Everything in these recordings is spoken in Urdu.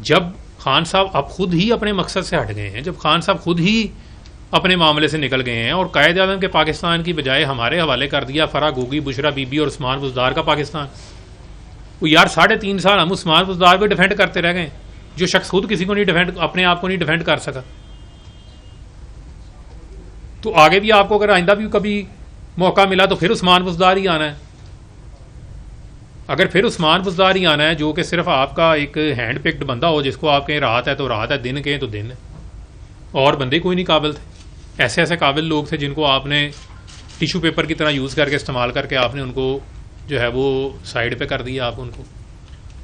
جب خان صاحب اب خود ہی اپنے مقصد سے ہٹ گئے ہیں، جب خان صاحب خود ہی اپنے معاملے سے نکل گئے ہیں اور قائد اعظم کے پاکستان کی بجائے ہمارے حوالے کر دیا فرح گوگی، بشرا بی بی اور عثمان بزدار کا پاکستان، وہ یار 3.5 سال ہم عثمان بزدار کو ڈیفینڈ کرتے رہ گئے، جو شخص خود کسی کو نہیں ڈیفینڈ، اپنے آپ کو نہیں ڈیفینڈ کر سکا. تو آگے بھی آپ کو اگر آئندہ بھی کبھی موقع ملا تو پھر عثمان بزدار ہی آنا ہے. اگر پھر عثمان بزدار ہی آنا ہے جو کہ صرف آپ کا ایک ہینڈ پکڈ بندہ ہو، جس کو آپ کہیں رات ہے تو رات ہے، دن کہیں تو دن ہے، اور بندے کوئی نہیں قابل تھے. ایسے ایسے قابل لوگ تھے جن کو آپ نے ٹیشو پیپر کی طرح یوز کر کے استعمال کر کے آپ نے ان کو جو ہے وہ سائڈ پہ کر دیا آپ ان کو.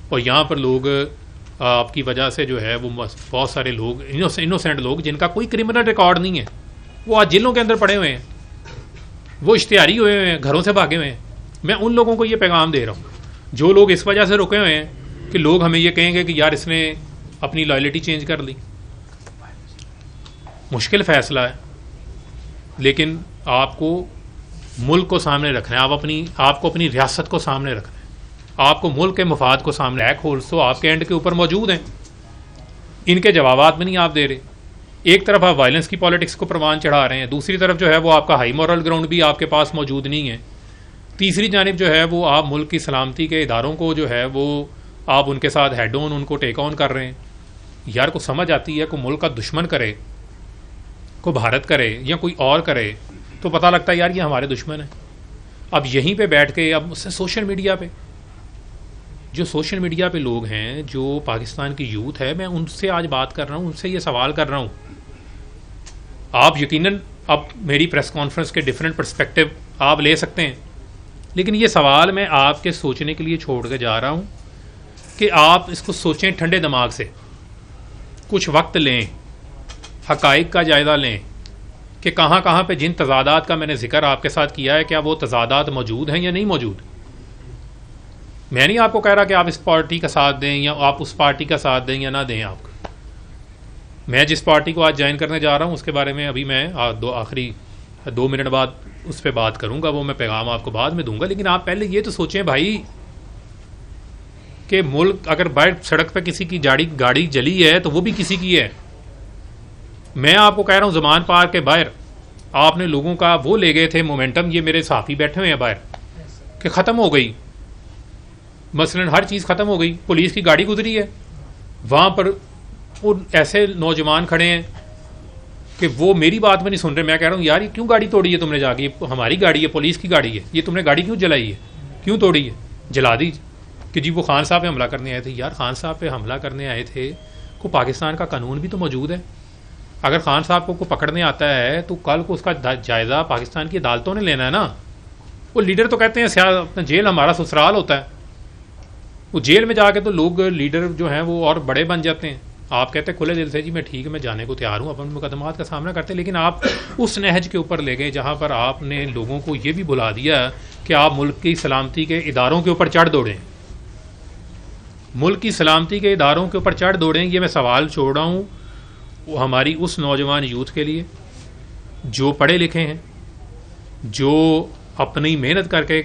اور یہاں پر لوگ آپ کی وجہ سے جو ہے وہ بہت سارے لوگ انوسینٹ لوگ جن کا کوئی کرمنل ریکارڈ نہیں ہے، وہ آج جیلوں کے اندر پڑے ہوئے ہیں، وہ اشتہاری ہوئے ہوئے ہیں، گھروں سے بھاگے ہوئے ہیں. میں ان لوگوں کو یہ پیغام دے رہا ہوں جو لوگ اس وجہ سے رکے ہوئے ہیں کہ لوگ ہمیں یہ کہیں گے کہ یار اس نے اپنی لائلٹی چینج کر لی. مشکل فیصلہ ہے، لیکن آپ کو ملک کو سامنے رکھنا ہے، آپ کو اپنی ریاست کو سامنے رکھنا ہے، آپ کو ملک کے مفاد کو سامنے. بلیک ہولز تو آپ کے اینڈ کے اوپر موجود ہیں، ان کے جوابات بھی نہیں آپ دے رہے. ایک طرف آپ وائلنس کی پالیٹکس کو پروان چڑھا رہے ہیں، دوسری طرف جو ہے وہ آپ کا ہائی مورل گراؤنڈ بھی آپ کے پاس موجود نہیں ہے، تیسری جانب جو ہے وہ آپ ملک کی سلامتی کے اداروں کو جو ہے وہ آپ ان کے ساتھ ہیڈ آن ان کو ٹیک آن کر رہے ہیں. یار کو سمجھ آتی ہے، کوئی ملک کا دشمن کرے، کو بھارت کرے یا کوئی اور کرے تو پتہ لگتا ہے یار یہ ہمارے دشمن ہیں. اب یہیں پہ بیٹھ کے اب سوشل میڈیا پہ جو سوشل میڈیا پہ لوگ ہیں، جو پاکستان کی یوتھ ہے، میں ان سے آج بات کر رہا ہوں، ان سے یہ سوال کر رہا ہوں. آپ یقیناً اب میری پریس کانفرنس کے ڈفرینٹ پرسپیکٹو آپ لے سکتے ہیں، لیکن یہ سوال میں آپ کے سوچنے کے لیے چھوڑ کے جا رہا ہوں کہ آپ اس کو سوچیں ٹھنڈے دماغ سے، کچھ وقت لیں، حقائق کا جائزہ لیں کہ کہاں کہاں پہ جن تضادات کا میں نے ذکر آپ کے ساتھ کیا ہے کیا وہ تضادات موجود ہیں یا نہیں موجود. میں نہیں آپ کو کہہ رہا کہ آپ اس پارٹی کا ساتھ دیں یا آپ اس پارٹی کا ساتھ دیں یا نہ دیں. آپ کو میں جس پارٹی کو آج جوائن کرنے جا رہا ہوں اس کے بارے میں ابھی میں آخری 2 منٹ بعد اس پہ بات کروں گا، وہ میں پیغام آپ کو بعد میں دوں گا. لیکن آپ پہلے یہ تو سوچیں بھائی کہ ملک اگر باہر سڑک پہ کسی کی گاڑی جلی ہے تو وہ بھی کسی کی ہے. میں آپ کو کہہ رہا ہوں زمان پارک کے باہر آپ نے لوگوں کا وہ لے گئے تھے مومنٹم، یہ میرے صحافی بیٹھے ہوئے ہیں باہر، کہ ختم ہو گئی، مثلا ہر چیز ختم ہو گئی. پولیس کی گاڑی گزری ہے، وہاں پر وہ ایسے نوجوان کھڑے ہیں کہ وہ میری بات میں نہیں سن رہے. میں کہہ رہا ہوں یار یہ کیوں گاڑی توڑی ہے تم نے جا کے، ہماری گاڑی ہے، پولیس کی گاڑی ہے، یہ تم نے گاڑی کیوں جلائی ہے، کیوں توڑی ہے، جلا دی کہ جی وہ خان صاحب پہ حملہ کرنے آئے تھے. یار خان صاحب پہ حملہ کرنے آئے تھے کو پاکستان کا قانون بھی تو موجود ہے. اگر خان صاحب کو پکڑنے آتا ہے تو کل کو اس کا جائزہ پاکستان کی عدالتوں نے لینا ہے نا. وہ لیڈر تو کہتے ہیں جیل ہمارا سسرال ہوتا ہے، وہ جیل میں جا کے تو لوگ لیڈر جو ہیں وہ اور بڑے بن جاتے ہیں. آپ کہتے ہیں کھلے دل سے جی میں ٹھیک ہے میں جانے کو تیار ہوں، اپنے مقدمات کا سامنا کرتے ہیں، لیکن آپ اس نہج کے اوپر لے گئے جہاں پر آپ نے لوگوں کو یہ بھی بلا دیا کہ آپ ملک کی سلامتی کے اداروں کے اوپر چڑھ دوڑیں، ملک کی سلامتی کے اداروں کے اوپر چڑھ دوڑیں. یہ میں سوال چھوڑ رہا ہوں وہ ہماری اس نوجوان یوتھ کے لیے جو پڑھے لکھے ہیں، جو اپنی محنت کر کے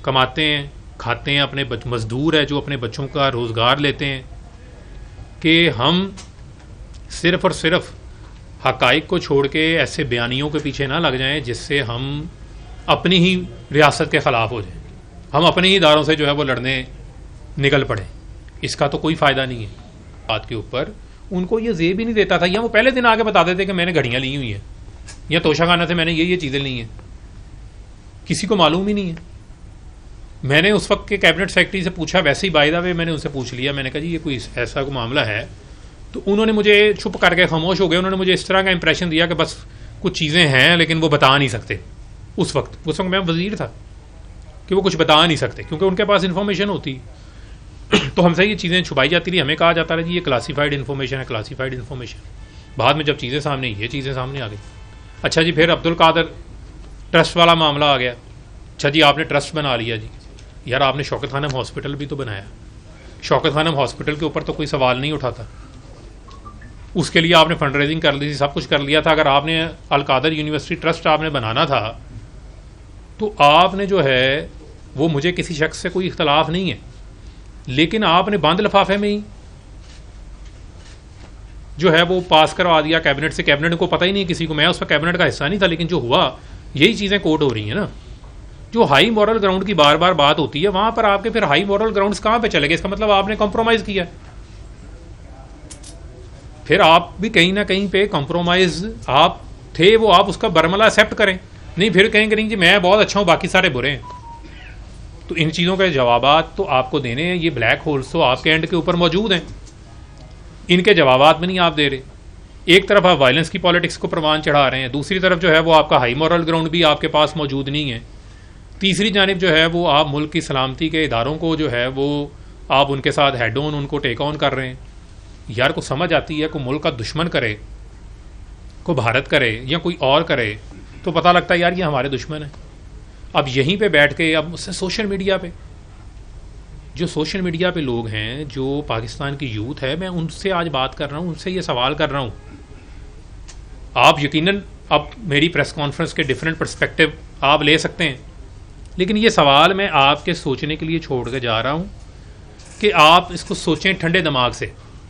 کماتے ہیں کھاتے ہیں، اپنے مزدور ہے جو اپنے بچوں کا روزگار لیتے ہیں، کہ ہم صرف اور صرف حقائق کو چھوڑ کے ایسے بیانیوں کے پیچھے نہ لگ جائیں جس سے ہم اپنی ہی ریاست کے خلاف ہو جائیں، ہم اپنے ہی اداروں سے جو ہے وہ لڑنے نکل پڑیں. اس کا تو کوئی فائدہ نہیں ہے. بات کے اوپر ان کو یہ زیب ہی نہیں دیتا تھا، یا وہ پہلے دن آ کے بتا دیتے کہ میں نے گھڑیاں لی ہوئی ہیں یا توشہ خانہ سے میں نے یہ چیزیں لی ہیں، کسی کو معلوم ہی نہیں ہے. میں نے اس وقت کے کیبنٹ سیکرٹری سے پوچھا، ویسے ہی بائی دا وے میں نے ان سے پوچھ لیا، میں نے کہا جی یہ کوئی ایسا کوئی معاملہ ہے؟ تو انہوں نے مجھے چھپ کر کے خاموش ہو گئے. انہوں نے مجھے اس طرح کا امپریشن دیا کہ بس کچھ چیزیں ہیں لیکن وہ بتا نہیں سکتے. اس وقت میں وزیر تھا کہ وہ کچھ بتا نہیں سکتے کیونکہ ان کے پاس انفارمیشن ہوتی تو ہم سے یہ چیزیں چھپائی جاتی رہی. ہمیں کہا جاتا رہا جی یہ کلاسیفائڈ انفارمیشن ہے، کلاسیفائڈ انفارمیشن. بعد میں جب چیزیں سامنے یہ چیزیں سامنے آ گئی. اچھا جی پھر عبد القادر ٹرسٹ والا معاملہ آ گیا. اچھا جی آپ نے ٹرسٹ بنا لیا. جی یار آپ نے شوکت خانم ہاسپٹل بھی تو بنایا. شوکت خانم ہاسپٹل کے اوپر تو کوئی سوال نہیں اٹھاتا، اس کے لیے آپ نے فنڈ ریزنگ کر لی تھی، سب کچھ کر لیا تھا. اگر آپ نے القادر یونیورسٹی ٹرسٹ آپ نے بنانا تھا تو آپ نے جو ہے وہ مجھے کسی شخص سے کوئی اختلاف نہیں ہے، لیکن آپ نے بند لفافے میں ہی جو ہے وہ پاس کروا دیا کیبنٹ سے, کیبنٹ کو پتہ ہی نہیں کسی کو, میں اس پر کیبنٹ کا حصہ نہیں تھا, لیکن جو ہوا یہی چیزیں کوٹ ہو رہی ہیں نا. جو ہائی مورل گراؤنڈ کی بار بار بات ہوتی ہے, وہاں پر آپ کے پھر ہائی مورل گراؤنڈز کہاں پہ چلے گئے؟ اس کا مطلب آپ نے کمپرومائز کیا. پھر آپ بھی کہیں نہ کہیں پہ کمپرومائز آپ تھے, وہ آپ اس کا برملا ایکسیپٹ کریں, نہیں پھر کہیں کریں کہ میں بہت اچھا ہوں باقی سارے برے ہیں. تو ان چیزوں کے جوابات تو آپ کو دینے ہیں. یہ بلیک ہولز تو آپ کے اینڈ کے اوپر موجود ہیں, ان کے جوابات بھی نہیں آپ دے رہے. ایک طرف آپ وائلنس کی پالیٹکس کو پروان چڑھا رہے ہیں, دوسری طرف جو ہے وہ آپ کا ہائی مورل گراؤنڈ بھی آپ کے پاس موجود نہیں ہے, تیسری جانب جو ہے وہ آپ ملک کی سلامتی کے اداروں کو جو ہے وہ آپ ان کے ساتھ ہیڈ آن, ان کو ٹیک آن کر رہے ہیں. یار کو سمجھ آتی ہے, کوئی ملک کا دشمن کرے, کوئی بھارت کرے یا کوئی اور کرے, تو پتہ لگتا ہے یار یہ ہمارے دشمن ہیں. اب یہیں پہ بیٹھ کے اب اس سے سوشل میڈیا پہ جو سوشل میڈیا پہ لوگ ہیں, جو پاکستان کی یوتھ ہے, میں ان سے آج بات کر رہا ہوں, ان سے یہ سوال کر رہا ہوں. آپ یقیناً اب میری پریس کانفرنس کے ڈفرینٹ پرسپیکٹو آپ لے سکتے ہیں, لیکن یہ سوال میں آپ کے سوچنے کے لیے چھوڑ کے جا رہا ہوں کہ آپ اس کو سوچیں ٹھنڈے دماغ سے.